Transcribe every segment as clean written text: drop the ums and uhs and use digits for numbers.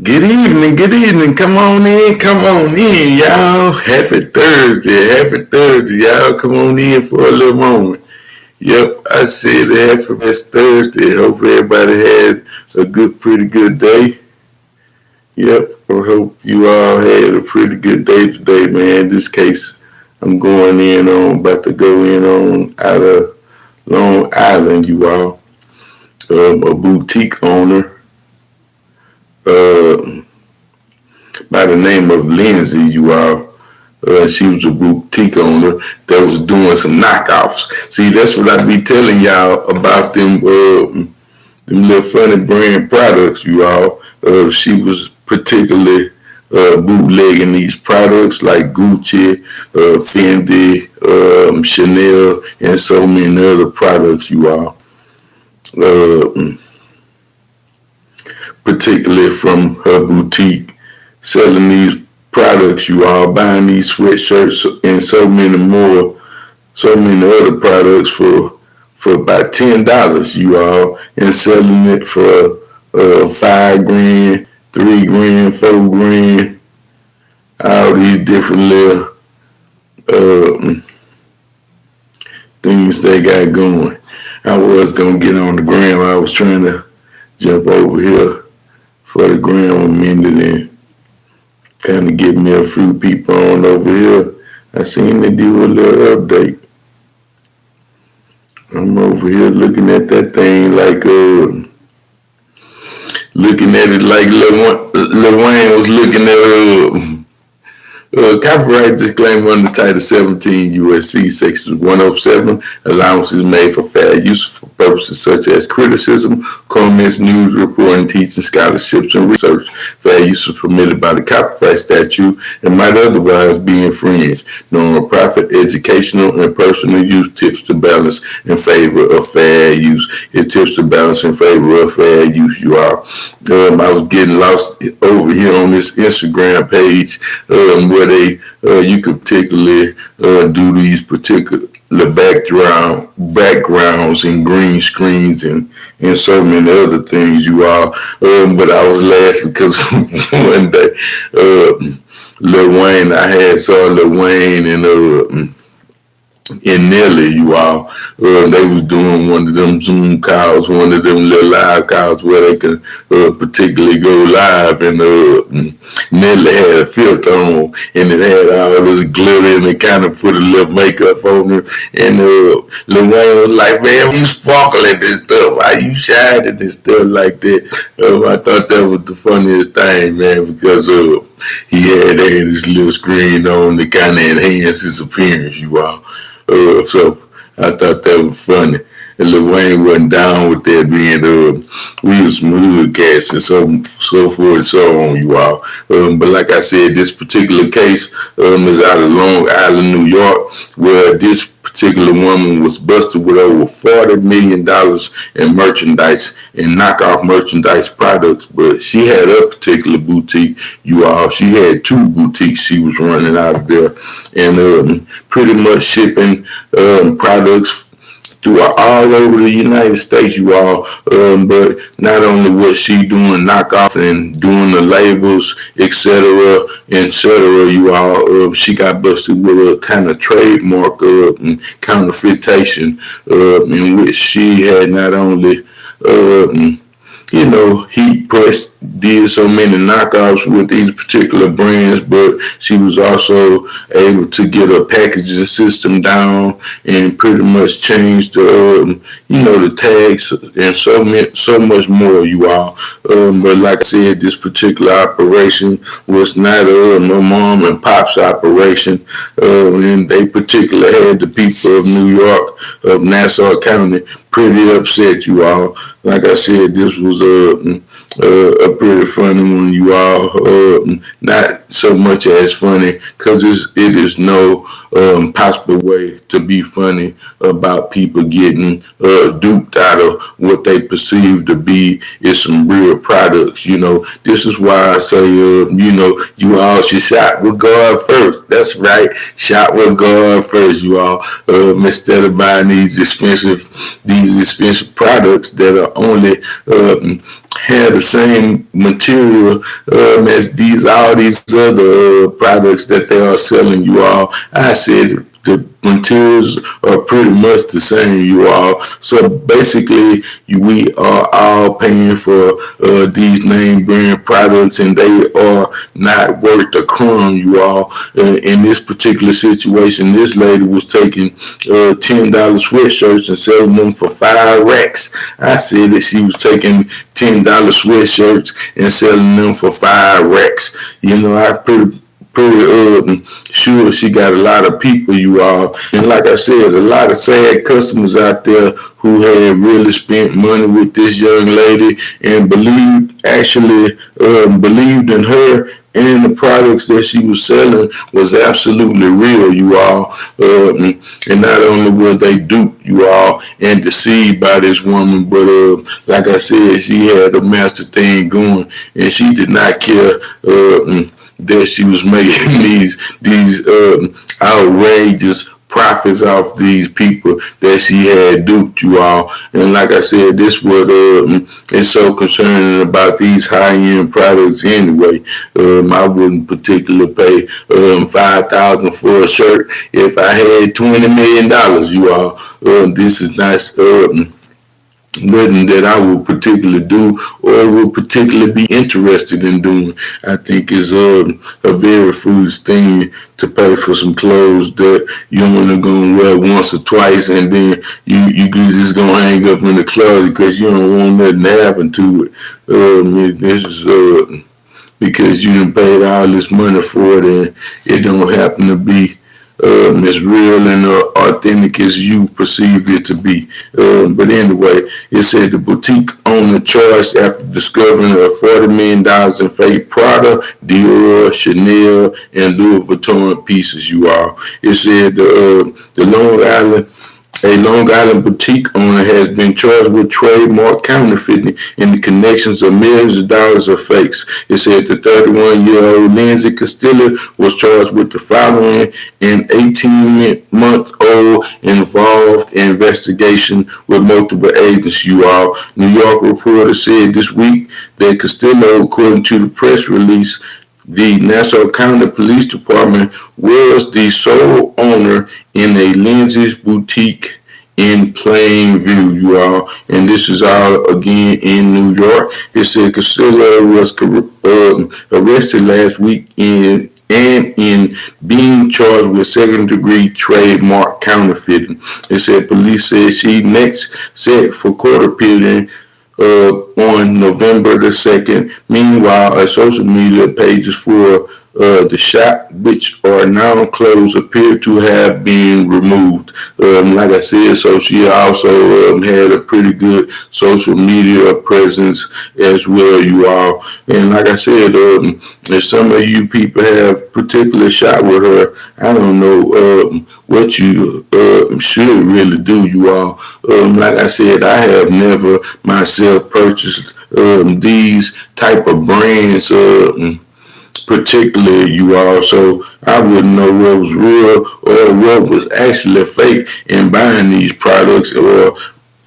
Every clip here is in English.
Good evening. Come on in, y'all. Happy Thursday, y'all. Come on in for a little moment. Yep, I said happy Thursday. Hope everybody had a pretty good day. Yep, I hope you all had a pretty good day today, man. In this case, about to go in on out of Long Island, you all. A boutique owner. Uh, by the name of Lindsay, you all. She was a boutique owner that was doing some knockoffs. See, that's what I be telling y'all about them little funny brand products, you all. She was particularly bootlegging these products like Gucci, Fendi, Chanel, and so many other products, you all. Uh, Particularly from her boutique, selling these products, you all, buying these sweatshirts and so many other products for about $10, you all, and selling it for $5 grand, $3 grand, $4 grand, all these different little uh, things they got going. I was gonna get on the gram. I was trying to jump over here for the gram a minute and kind of get me a few people on over here. I seen they do a little update. I'm over here looking at that thing looking at it like Lil Wayne was looking at copyright disclaimer under Title 17 U.S.C. Section 107. Allowances made for fair use for purposes such as criticism, comments, news reporting, teaching, scholarships, and research. Fair use is permitted by the copyright statute and might otherwise be infringed. Non-profit, educational, and personal use tips to balance in favor of fair use. It tips to balance in favor of fair use, you are. I was getting lost over here on this Instagram page where you can particularly do these particular backgrounds and green screens and so many other things, you all. But I was laughing because one day I saw Lil Wayne and Nelly, you all. They was doing one of them Zoom calls, one of them little live calls where they could particularly go live, and Nelly had a filter on, and it had all this glitter, and it kind of put a little makeup on it, and Lil Wayne was like, man, you sparkling this stuff, why you shining this stuff like that? I thought that was the funniest thing, man, because he had this little screen on that kind of enhanced his appearance, you all. So I thought that was funny. And Lil Wayne wasn't down with that being we was some hood cats and so forth and so on, you all. But like I said, this particular case is out of Long Island, New York, where this particular woman was busted with over $40 million in merchandise and knockoff merchandise products. But she had a particular boutique, you all. She had two boutiques she was running out of there, and pretty much shipping products throughout all over the United States, you all. But not only was she doing knockoff and doing the labels, etc., you all, she got busted with a kind of trademark counterfeitation, in which she had not only heat pressed, did so many knockoffs with these particular brands, but she was also able to get a packaging system down and pretty much change the tags and so much more, you all. But like I said, this particular operation was not my mom and pop's operation, and they particularly had the people of New York, of Nassau County, pretty upset, you all. Like I said, this was a pretty funny one, you all. Not so much as funny, because it is no possible way to be funny about people getting duped out of what they perceive to be is some real products. You know, this is why I say, you all should shop with God first. That's right, shop with God first, you all. Instead of buying these expensive products that are only have the same material as all these other products that they are selling, you all. I said the materials are pretty much the same, you all. So basically, we are all paying for these name brand products, and they are not worth a crumb, you all. In this particular situation, this lady was taking $10 sweatshirts and selling them for 5 racks. I said that she was taking $10 sweatshirts and selling them for 5 racks. You know, I pretty sure she got a lot of people, you all. And like I said, a lot of sad customers out there who had really spent money with this young lady and believed in her, and the products that she was selling was absolutely real, you all. And not only were they duped, you all, and deceived by this woman, but like I said, she had a master thing going, and she did not care that she was making these outrageous profits off these people that she had duped, you all. And like I said, this what is so concerning about these high-end products anyway. I wouldn't particularly pay $5,000 for a shirt if I had $20 million, you all. This is not nothing that I would particularly do or would particularly be interested in doing. I think it's a very foolish thing to pay for some clothes that you only gonna wear once or twice, and then you just gonna hang up in the closet because you don't want nothing to happen to it. This is because you done paid all this money for it, and it don't happen to be as real and authentic as you perceive it to be. But anyway, it said the boutique owner charged after discovering $40 million in fake Prada, Dior, Chanel, and Louis Vuitton pieces, you all. It said a Long Island boutique owner has been charged with trademark counterfeiting in the connections of millions of dollars of fakes. It said the 31-year-old Lindsay Castillo was charged with the following: an 18-month-old involved investigation with multiple agents, you all. New York reporter said this week that Castillo, according to the press release, the Nassau County Police Department was the sole owner in a Lindsay's boutique in Plainview, you all. And this is all again in New York. It said Castillo was arrested last week in being charged with second-degree trademark counterfeiting. It said police said she next set for court appearing on November the 2nd. Meanwhile, social media pages for the shop, which are now closed, appear to have been removed. Like I said, so she also had a pretty good social media presence as well, you all. And like I said, if some of you people have particularly shot with her, I don't know what you should really do, you all. Like I said, I have never myself purchased these type of brands particularly, you all, so I wouldn't know what was real or what was actually fake in buying these products, or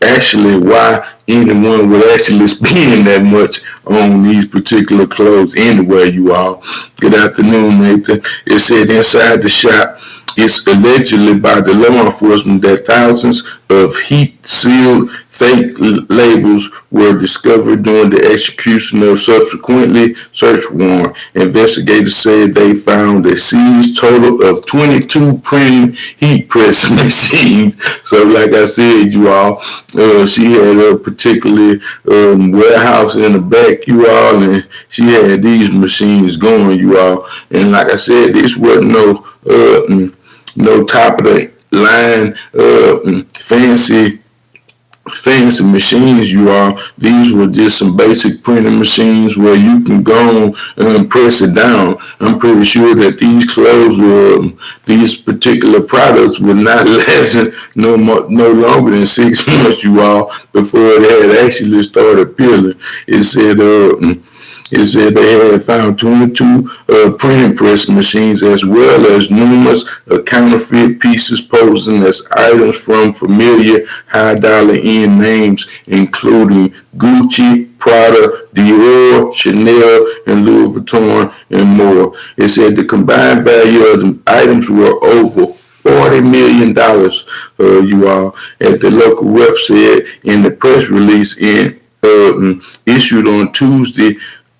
actually why anyone would actually spend that much on these particular clothes anyway, you all. Good afternoon, Nathan. It said inside the shop, it's allegedly by the law enforcement that thousands of heat-sealed fake labels were discovered during the execution of subsequently search warrant. Investigators said they found a seized total of 22 printing heat press machines. So like I said, you all, she had a particular warehouse in the back, you all, and she had these machines going, you all. And like I said, this wasn't no top of the line fancy machines, you all. These were just some basic printing machines where you can go and press it down. I'm pretty sure that these clothes these particular products would not last no longer than 6 months, you all, before they had actually started peeling. It said they had found 22 printing press machines, as well as numerous counterfeit pieces posing as items from familiar high dollar end names, including Gucci, Prada, Dior, Chanel, and Louis Vuitton, and more. It said the combined value of the items were over $40 million, you all, at the local website in the press release issued on Tuesday,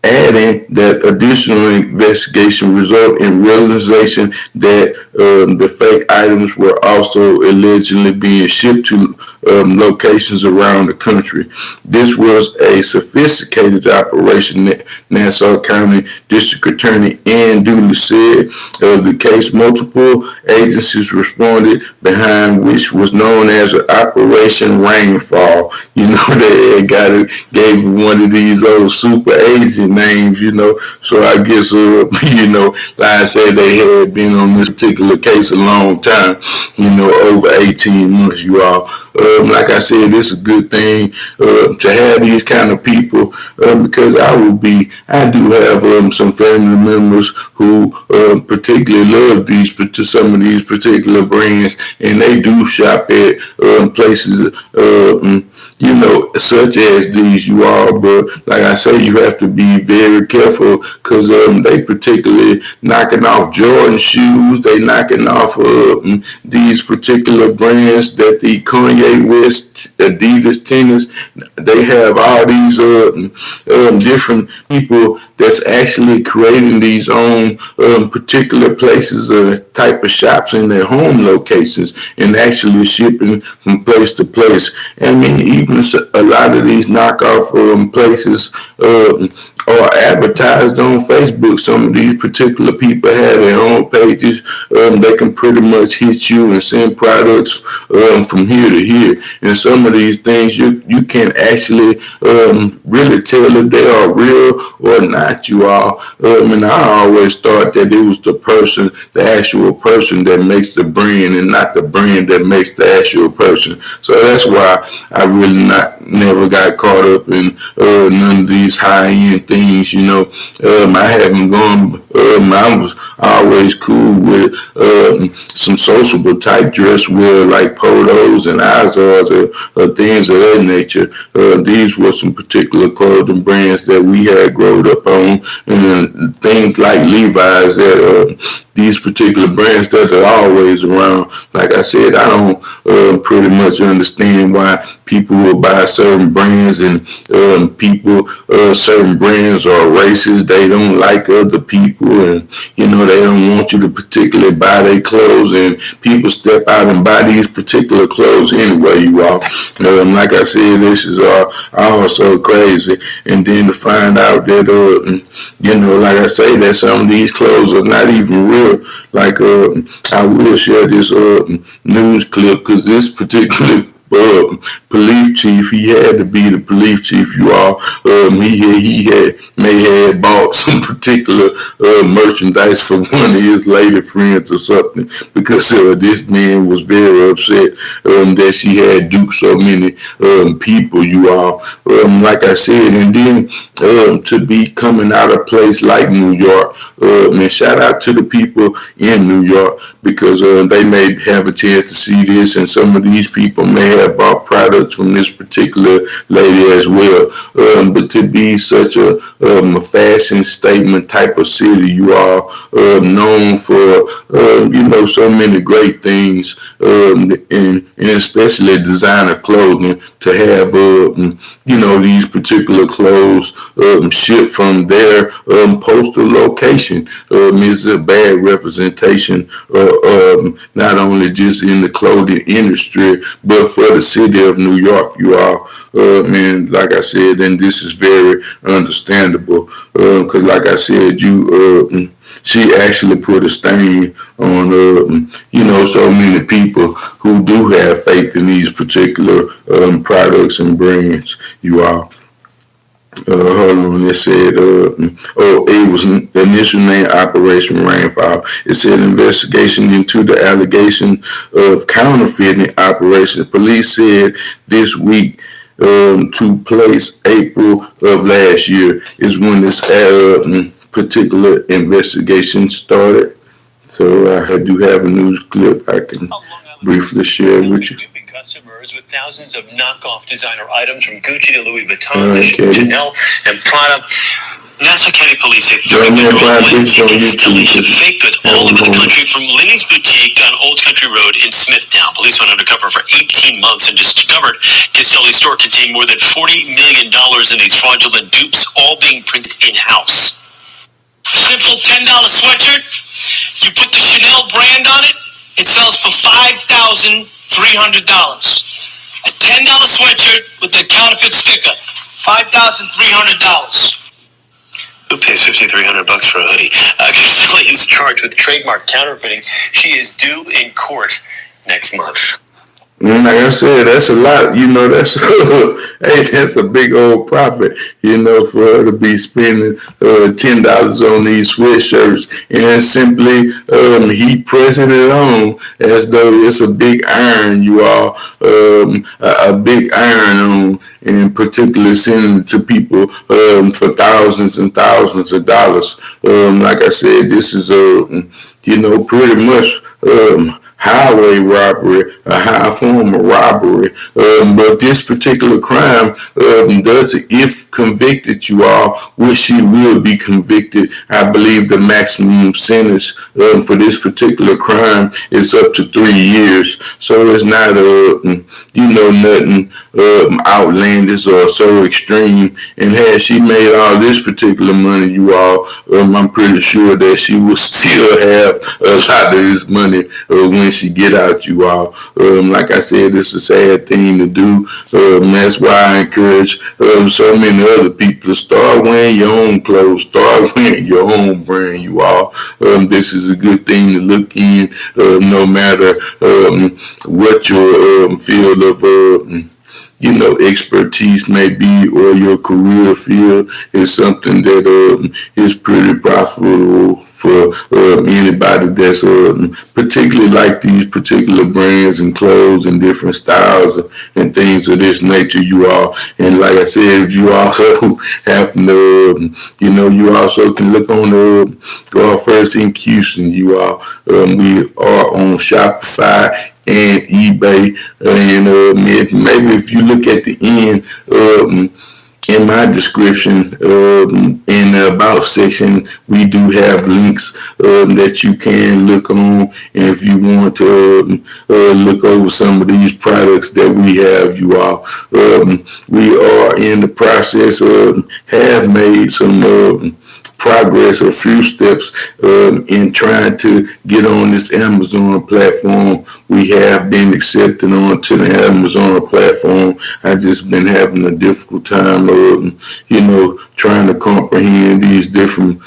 adding that additional investigation result in realization that the fake items were also allegedly being shipped to locations around the country. This was a sophisticated operation, that Nassau County District Attorney Ann Dooley said. The case, multiple agencies responded behind, which was known as Operation Rainfall. You know, they gave one of these old super agent names, So I guess, like I said, they had been on this particular case a long time, over 18 months, you all. Like I said, it's a good thing to have these kind of people because I do have some family members who particularly love some of these particular brands, and they do shop at places, such as these, you all. But like I say, you have to be very careful because they particularly knocking off Jordan shoes. They knocking off these particular brands that the Kanye West, Adidas tennis. They have all these different people that's actually creating these own particular places, type of shops in their home locations, and actually shipping from place to place. I mean, even a lot of these knockoff places are advertised on Facebook. Some of these particular people have their own pages. They can pretty much hit you and send products from here to here. And some of these things you can actually really tell if they are real or not, you all. And I always thought that it was the actual person that makes the brand, and not the brand that makes the actual person. So that's why I really never got caught up in none of these high-end things, I haven't gone, I was always cool with some sociable type dress wear, like polos and Izars or things of that nature. These were some particular clothing brands that we had grown up on, and things like Levi's, that these particular brands that are always around. Like I said, I don't pretty much understand why people will buy certain brands, and certain brands are racist. They don't like other people, and they don't want you to particularly buy their clothes, and people step out and buy these particular clothes anyway, you all. Like I said, this is all so crazy. And then to find out that like I say, that some of these clothes are not even real. Like I will share this news clip, because this particular police chief, he had to be the police chief, you all. He may have bought some particular merchandise for one of his lady friends or something, because this man was very upset that she had duped so many people, you all. Like I said, and then to be coming out of a place like New York, and shout out to the people in New York, because they may have a chance to see this, and some of these people may have bought products from this particular lady as well. But to be such a fashion statement type of city, you are known for so many great things, and especially designer clothing, to have these particular clothes shipped from their postal location is a bad representation, not only just in the clothing industry, but for the city of New York, you all. And like I said, and this is very understandable, because like I said, she actually put a stain on, so many people who do have faith in these particular products and brands, you all. Hold on, it said, it was initial name Operation Rainfall. It said investigation into the allegation of counterfeiting operations. Police said this week took place April of last year is when this particular investigation started. So I do have a news clip I can briefly share with you. Customers with thousands of knockoff designer items from Gucci to Louis Vuitton to Chanel and Prada. Nassau County Police say Young 30 man year buying old went pictures on into YouTube. installation of fake goods all over the country, from Lenny's boutique on Old Country Road in Smithtown. Police went undercover for 18 months and discovered Castelli's store contained more than $40 million in these fraudulent dupes, all being printed in-house. Simple $10 sweatshirt. You put the Chanel brand on it, it sells for $5,300. A $10 sweatshirt with the counterfeit sticker, $5,300. Who pays $5,300 for a hoodie? Castelli is charged with trademark counterfeiting. She is due in court next month. And like I said, that's a lot. That's hey, that's a big old profit. For her to be spending $10 on these sweatshirts and simply heat pressing it on as though it's a big iron. You all a big iron on, and particularly sending it to people for thousands and thousands of dollars. Like I said, this is pretty much. Highway robbery, a high form of robbery. But this particular crime does, if convicted, you all, which she will be convicted. I believe the maximum sentence for this particular crime is up to 3 years. So it's not, nothing outlandish or so extreme. And had she made all this particular money, you all, I'm pretty sure that she will still have a lot of this money when she get out, you all. Like I said, it's a sad thing to do. That's why I encourage so many other people to start wearing your own clothes, start wearing your own brand, you all. This is a good thing to look in, no matter what your field of expertise may be, or your career field is something that is pretty profitable for anybody that's particularly like these particular brands and clothes and different styles and things of this nature, you all. And like I said, you also happen to, you also can look on go first in Houston, you all. We are on Shopify and eBay, and maybe if you look at the end in my description, in the about section, we do have links that you can look on, and if you want to look over some of these products that we have, you all. We are in the process of have made some progress, a few steps in trying to get on this Amazon platform. We have been accepted onto the Amazon platform. I've just been having a difficult time, trying to comprehend these different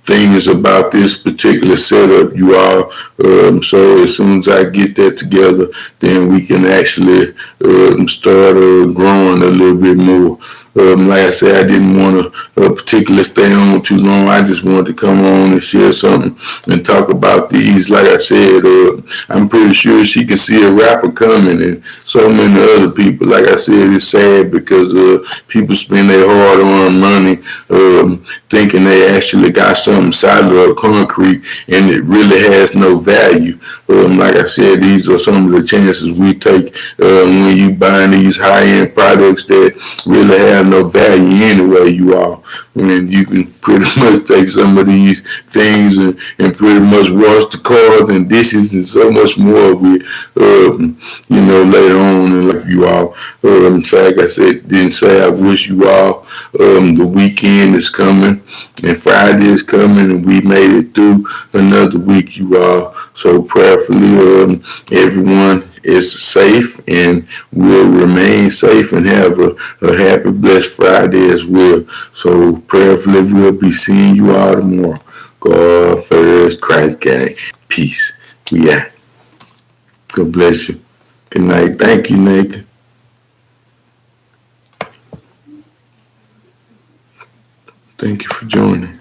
things about this particular setup, you all. So as soon as I get that together, then we can actually start growing a little bit more. Like I said, I didn't want to particularly stay on too long. I just wanted to come on and share something and talk about these. Like I said, I'm pretty sure she can see a rapper coming, and so many other people. Like I said, it's sad because people spend their hard-earned money thinking they actually got something solid or concrete, and it really has no value. Like I said, these are some of the chances we take when you buying these high-end products that really have no value anyway, you all. And you can pretty much take some of these things and pretty much wash the cars and dishes and so much more with, later on in life, you all. So like I said, didn't say I wish you all the weekend is coming and Friday is coming, and we made it through another week, you all. So prayerfully, everyone is safe and will remain safe and have a happy, blessed Friday as well. So prayerfully, we'll be seeing you all tomorrow. God first, Christ gang. Peace. We out. God bless you. Good night. Thank you, Nathan. Thank you for joining.